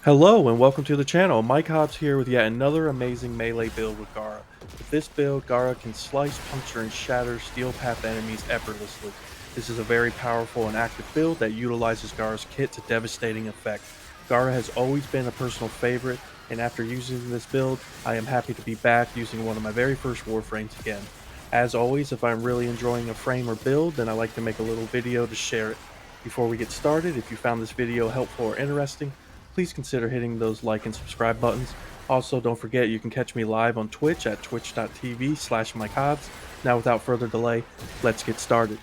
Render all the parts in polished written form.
Hello and welcome to the channel. Mike Hobbs here with yet another amazing melee build with Gara. With this build, Gara can slice, puncture, and shatter steel path enemies effortlessly. This is a very powerful and active build that utilizes Gara's kit to devastating effect. Gara has always been a personal favorite, and after using this build, I am happy to be back using one of my very first Warframes again. As always, if I'm really enjoying a frame or build, then I like to make a little video to share it. Before we get started, if you found this video helpful or interesting, please consider hitting those like and subscribe buttons. Also, don't forget you can catch me live on Twitch at twitch.tv/MikeHobbs. Now, without further delay, let's get started.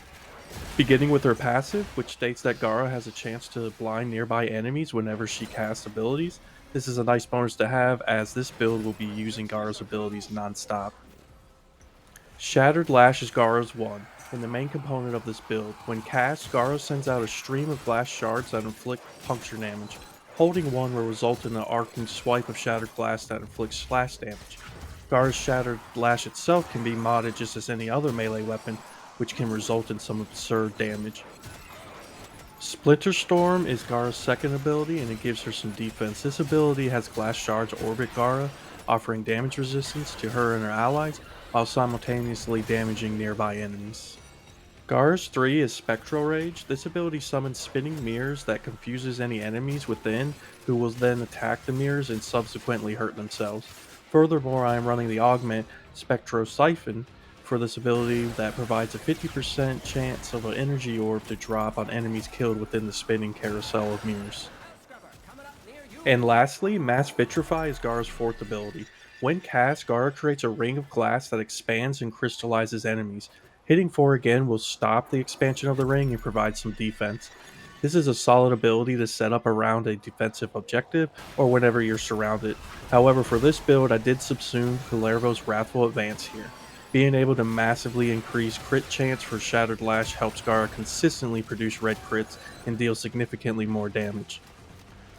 Beginning with her passive, which states that Gara has a chance to blind nearby enemies whenever she casts abilities. This is a nice bonus to have, as this build will be using Gara's abilities non-stop. Shattered Lash is Gara's one, and the main component of this build. When cast, Gara sends out a stream of glass shards that inflict puncture damage. Holding one will result in an arcing swipe of shattered glass that inflicts slash damage. Gara's Shattered Lash itself can be modded just as any other melee weapon, which can result in some absurd damage. Splinter Storm is Gara's second ability, and it gives her some defense. This ability has glass shards orbit Gara, offering damage resistance to her and her allies, while simultaneously damaging nearby enemies. Gara's 3 is Spectral Rage. This ability summons spinning mirrors that confuses any enemies within, who will then attack the mirrors and subsequently hurt themselves. Furthermore, I am running the augment Spectro Siphon for this ability that provides a 50% chance of an energy orb to drop on enemies killed within the spinning carousel of mirrors. And lastly, Mass Vitrify is Gara's fourth ability. When cast, Gara creates a ring of glass that expands and crystallizes enemies. Hitting 4 again will stop the expansion of the ring and provide some defense. This is a solid ability to set up around a defensive objective or whenever you're surrounded. However, for this build, I did subsume Kullervo's Wrathful Advance here. Being able to massively increase crit chance for Shattered Lash helps Gara consistently produce red crits and deal significantly more damage.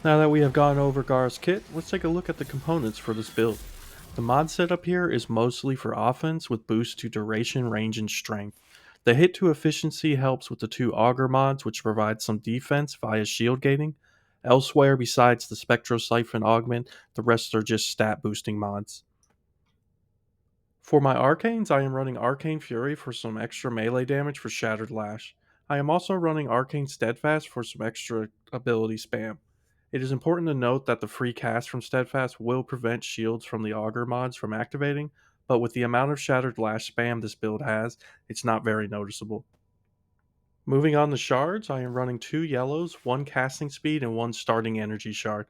Now that we have gone over Gara's kit, let's take a look at the components for this build. The mod setup here is mostly for offense with boosts to duration, range, and strength. The hit to efficiency helps with the two auger mods, which provide some defense via shield gating. Elsewhere, besides the Spectro Siphon augment, the rest are just stat boosting mods. For my arcanes, I am running Arcane Fury for some extra melee damage for Shattered Lash. I am also running Arcane Steadfast for some extra ability spam. It is important to note that the free cast from Steadfast will prevent shields from the auger mods from activating, but with the amount of Shattered Lash spam this build has, it's not very noticeable. Moving on to shards, I am running 2 yellows, 1 casting speed, and 1 starting energy shard.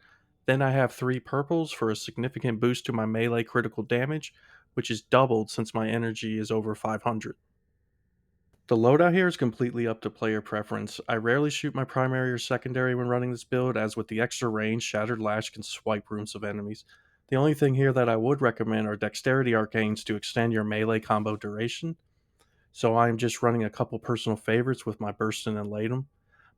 Then I have 3 purples for a significant boost to my melee critical damage, which is doubled since my energy is over 500. The loadout here is completely up to player preference. I rarely shoot my primary or secondary when running this build, as with the extra range, Shattered Lash can swipe rooms of enemies. The only thing here that I would recommend are Dexterity Arcanes to extend your melee combo duration, so I'm just running a couple personal favorites with my Burstin and Latum.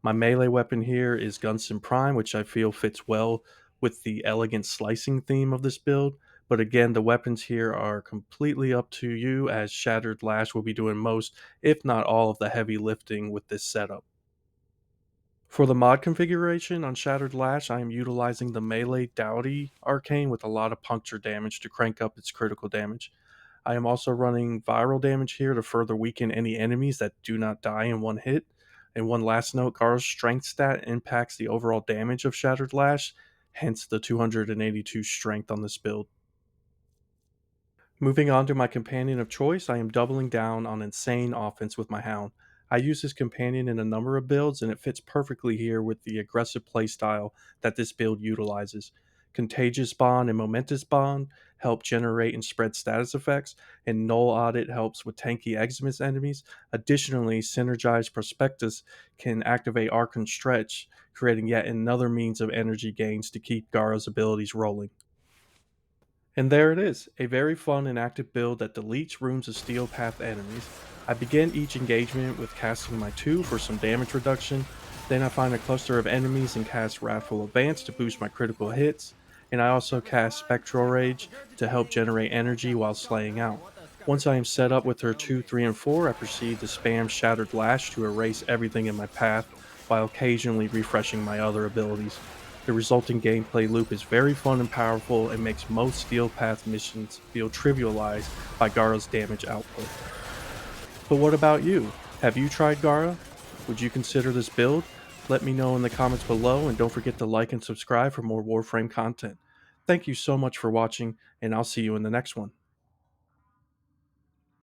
My melee weapon here is Gunson Prime, which I feel fits well with the elegant slicing theme of this build. But again, the weapons here are completely up to you, as Shattered Lash will be doing most, if not all, of the heavy lifting with this setup. For the mod configuration on Shattered Lash, I am utilizing the Melee Dowdy Arcane with a lot of puncture damage to crank up its critical damage. I am also running viral damage here to further weaken any enemies that do not die in one hit. And one last note, Gara's strength stat impacts the overall damage of Shattered Lash, hence the 282 strength on this build. Moving on to my companion of choice, I am doubling down on insane offense with my Hound. I use this companion in a number of builds, and it fits perfectly here with the aggressive playstyle that this build utilizes. Contagious Bond and Momentous Bond help generate and spread status effects, and Null Audit helps with tanky Eximus enemies. Additionally, Synergized Prospectus can activate Archon Stretch, creating yet another means of energy gains to keep Gara's abilities rolling. And there it is, a very fun and active build that deletes rooms of steel path enemies. I begin each engagement with casting my 2 for some damage reduction, then I find a cluster of enemies and cast Wrathful Advance to boost my critical hits, and I also cast Spectral Rage to help generate energy while slaying out. Once I am set up with her 2, 3, and 4, I proceed to spam Shattered Lash to erase everything in my path, while occasionally refreshing my other abilities. The resulting gameplay loop is very fun and powerful and makes most Steel Path missions feel trivialized by Gara's damage output. But what about you? Have you tried Gara? Would you consider this build? Let me know in the comments below, and don't forget to like and subscribe for more Warframe content. Thank you so much for watching, and I'll see you in the next one.